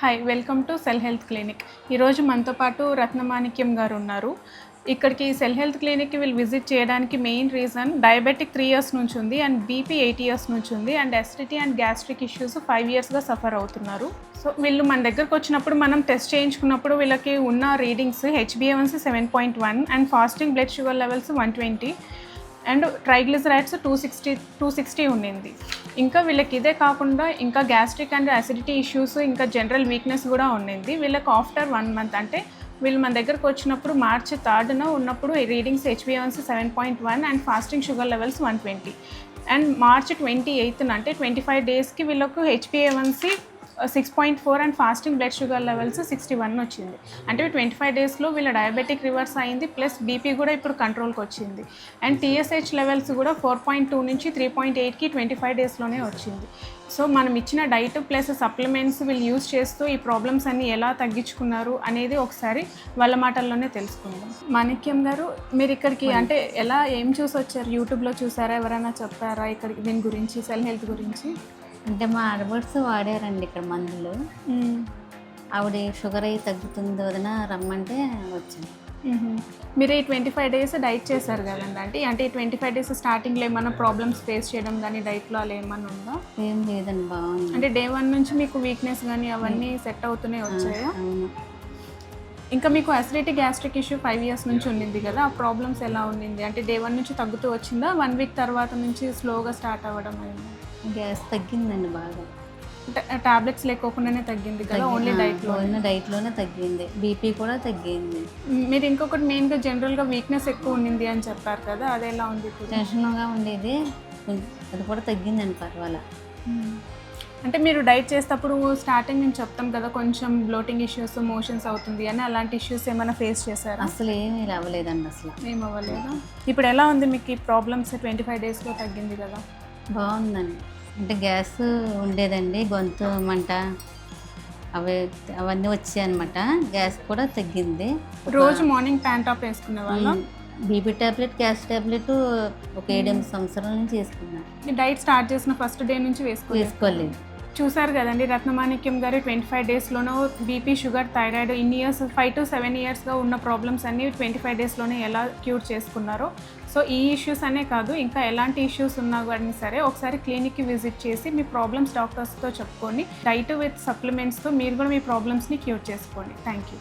Hi, welcome to cell health clinic. ఈరోజు మనతో పాటు రత్నమాణిక్యం గారు ఉన్నారు. ఇక్కడికి సెల్ హెల్త్ క్లినిక్కి వీళ్ళు విజిట్ చేయడానికి మెయిన్ రీజన్ డయాబెటిక్ 3 ఇయర్స్ నుంచి ఉంది అండ్ బీపీ 8 ఇయర్స్ నుంచి ఉంది and acidity and gastric issues 5 ఇయర్స్గా సఫర్ అవుతున్నారు. సో వీళ్ళు మన దగ్గరకు వచ్చినప్పుడు మనం టెస్ట్ చేయించుకున్నప్పుడు వీళ్ళకి ఉన్న readings H B A one C 7.1 and fasting blood sugar levels 120 and triglycerides 260 ఉండింది. ఇంకా వీళ్ళకి ఇదే కాకుండా ఇంకా గ్యాస్ట్రిక్ అండ్ అసిడిటీ ఇష్యూస్ ఇంకా జనరల్ వీక్నెస్ కూడా ఉండింది. వీళ్ళకి ఆఫ్టర్ 1 మంత్ అంటే వీళ్ళు మన దగ్గరకు వచ్చినప్పుడు మార్చి 3rd ఉన్నప్పుడు readings H B A one C 7.1 and fasting sugar levels 120 and మార్చి 28th అంటే 25 డేస్కి వీళ్ళకు H B A one C 6.4 and fasting blood sugar levels 61 వచ్చింది. అంటే 25 డేస్లో వీళ్ళ డయాబెటిక్ రివర్స్ అయింది, ప్లస్ బీపీ కూడా ఇప్పుడు కంట్రోల్కి వచ్చింది. అండ్ టీఎస్హెచ్ లెవెల్స్ కూడా 4.2 నుంచి 3.8కి 25 డేస్లోనే వచ్చింది. సో మనం ఇచ్చిన డైట్ ప్లస్ సప్లిమెంట్స్ వీళ్ళు యూజ్ చేస్తూ ఈ ప్రాబ్లమ్స్ అన్ని ఎలా తగ్గించుకున్నారు అనేది ఒకసారి వాళ్ళ మాటల్లోనే తెలుసుకుందాం. మాణిక్యం గారు, మీరు ఇక్కడికి అంటే ఏం చూసి వచ్చారు? యూట్యూబ్లో చూసారా, ఎవరైనా చెప్పారా ఇక్కడికి దీని గురించి, సెల్ హెల్త్ గురించి? అంటే మా ఆడబడ్స్ వాడారండి ఇక్కడ మందులు. ఆవిడ షుగర్ అయ్యి తగ్గుతుంది వదిన రమ్మంటే వచ్చింది. మీరు ఈ 25 డేస్ డైట్ చేశారు కదండి, అంటే ఈ 25 డేస్ స్టార్టింగ్లో ఏమైనా ప్రాబ్లమ్స్ ఫేస్ చేయడం కానీ డైట్లో అలా ఏమన్నా ఉందా? ఏం లేదండి, బాగుంది. అంటే డే 1 నుంచి మీకు వీక్నెస్ కానీ అవన్నీ సెట్ అవుతూనే వచ్చాయా? అవును. ఇంకా మీకు అసిడిటీ గ్యాస్ట్రిక్ ఇష్యూ 5 ఇయర్స్ నుంచి ఉండింది కదా, ఆ ప్రాబ్లమ్స్ ఎలా ఉండింది? అంటే డే 1 నుంచి తగ్గుతూ వచ్చిందా, 1 వీక్ తర్వాత నుంచి స్లోగా స్టార్ట్ అవ్వడం అయింది? గ్యాస్ తగ్గిందండి బాగా. టాబ్లెట్స్ లేకోకుండానే తగ్గింది కదా, ఓన్లీ డైట్లోనే తగ్గింది. బీపీ కూడా తగ్గింది. మీరు ఇంకొకటి మెయిన్గా జనరల్గా వీక్నెస్ ఎక్కువ ఉండింది అని చెప్పారు కదా, అది ఎలా ఉంది? టెన్షన్గా ఉండేది, అది కూడా తగ్గిందండి, పర్వాలా. అంటే మీరు డైట్ చేసేటప్పుడు స్టార్టింగ్ మేము చెప్తాం కదా కొంచెం బ్లోటింగ్ ఇష్యూస్, మోషన్స్ అవుతుంది అని, అలాంటి ఇష్యూస్ ఏమైనా ఫేస్ చేశారా? అసలు ఏమీ అవ్వలేదండి, అసలు ఏం అవ్వలేదా? ఇప్పుడు ఎలా ఉంది మీకు ఈ ప్రాబ్లమ్స్? 25 డేస్లో తగ్గింది కదా? బాగుందండి. అంటే గ్యాస్ ఉండేదండి, గొంతు మంట అవన్నీ వచ్చాయి అనమాట. గ్యాస్ కూడా తగ్గింది. రోజు మార్నింగ్ ప్యాంటాప్ వేసుకునే వాళ్ళ? బీపీ టాబ్లెట్, గ్యాస్ టాబ్లెట్ ఒక 7-8 సంవత్సరాల నుంచి వేసుకున్నాను. డైట్ స్టార్ట్ చేసిన ఫస్ట్ డే నుంచి వేసుకోలేదు. చూసారు కదండి, రత్నమాణిక్యం గారు 25 డేస్లోనూ బీపీ, షుగర్, థైరాయిడ్ ఇన్ని ఇయర్స్ 5 to 7 ఇయర్స్గా ఉన్న ప్రాబ్లమ్స్ అన్నీ 25 డేస్లోనే ఎలా క్యూర్ చేసుకున్నారో. సో ఈ ఇష్యూస్ అనే కాదు, ఇంకా ఎలాంటి ఇష్యూస్ ఉన్నా కానీ సరే ఒకసారి క్లినిక్కి విజిట్ చేసి మీ ప్రాబ్లమ్స్ డాక్టర్స్తో చెప్పుకొని డైట్ విత్ సప్లిమెంట్స్తో మీరు కూడా మీ ప్రాబ్లమ్స్ని క్యూర్ చేసుకోండి. Thank you.